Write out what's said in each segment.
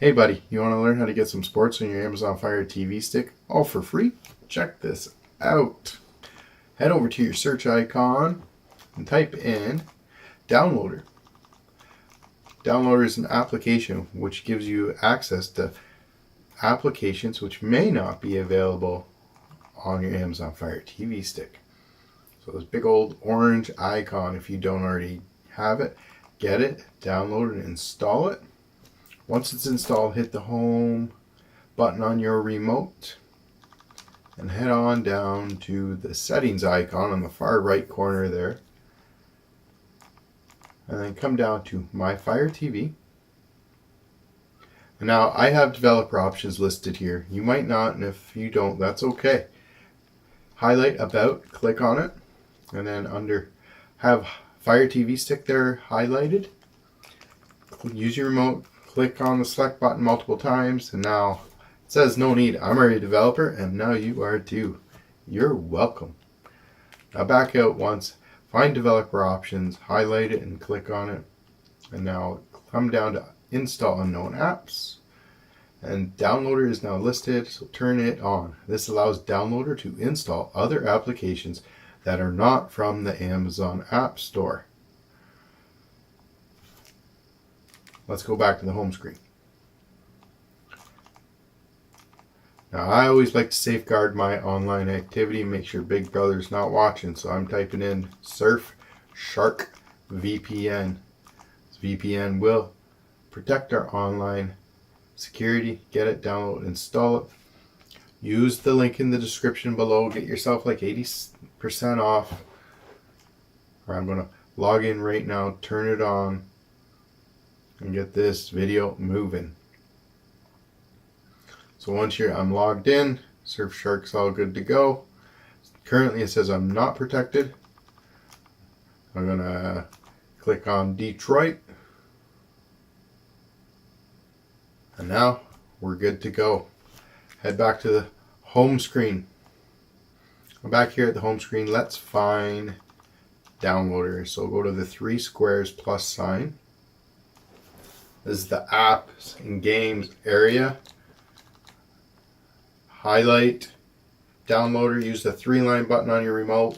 Hey buddy, you want to learn how to get some sports on your Amazon Fire TV stick all for free? Check this out. Head over to your search icon and type in Downloader. Downloader is an application which gives you access to applications which may not be available on your Amazon Fire TV stick. So this big old orange icon, if you don't already have it, get it, download it, install it. Once it's installed, hit the home button on your remote and head on down to the settings icon on the far right corner there. And then come down to My Fire TV. And now I have developer options listed here. You might not, and if you don't, that's okay. Highlight About, click on it, and then under have Fire TV stick there highlighted. Use your remote. Click on the select button multiple times, and now it says no need. I'm already a developer, and now you are too. You're welcome. Now back out once, find developer options, highlight it, and click on it. And now come down to install unknown apps. And Downloader is now listed, so turn it on. This allows Downloader to install other applications that are not from the Amazon App Store. Let's go back to the home screen. Now I always like to safeguard my online activity, make sure Big Brother's not watching, so I'm typing in Surfshark VPN. This VPN will protect our online security. Get it, download, install it. Use the link in the description below. Get yourself like 80% off. Or I'm going to log in right now, turn it on, and get this video moving. So once I'm logged in, Surfshark's all good to go. Currently it says I'm not protected. I'm gonna click on Detroit. And now we're good to go. Head back to the home screen. I'm back here at the home screen. Let's find Downloader. So go to the 3 squares plus sign. This is the apps and games area. Highlight Downloader, use the 3-line button on your remote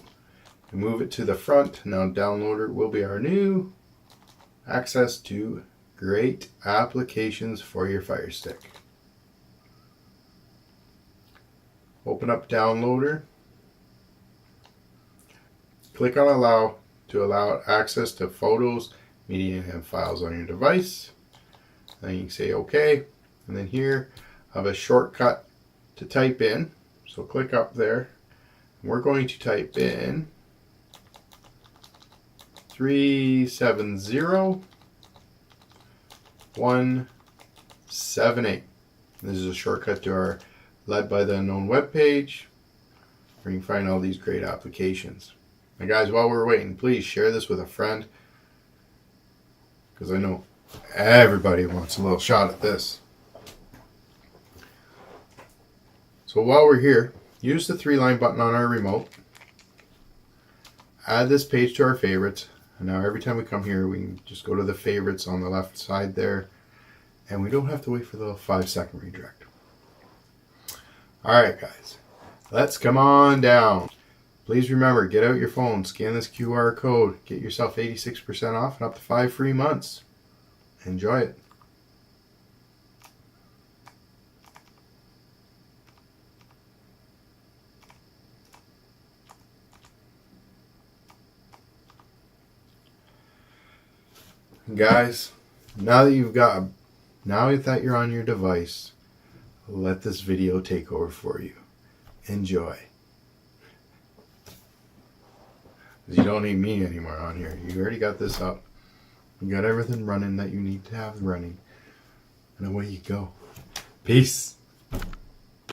to move it to the front. Now Downloader will be our new access to great applications for your Fire Stick. Open up Downloader. Click on Allow to allow access to photos, media, and files on your device. Then you can say OK, and then here I have a shortcut to type in, so click up there. We're going to type in 370178. This is a shortcut to our Led by the Unknown webpage, where you can find all these great applications. Now guys, while we're waiting, please share this with a friend, because I know everybody wants a little shot at this. So while we're here, use the 3-line button on our remote. Add this page to our favorites. And now every time we come here, we can just go to the favorites on the left side there. And we don't have to wait for the 5-second redirect. Alright guys, let's come on down. Please remember, get out your phone, scan this QR code, get yourself 86% off and up to 5 free months. Enjoy it. Guys, now that you're on your device, let this video take over for you. Enjoy. You don't need me anymore on here. You already got this up. You got everything running that you need to have running. And away you go. Peace.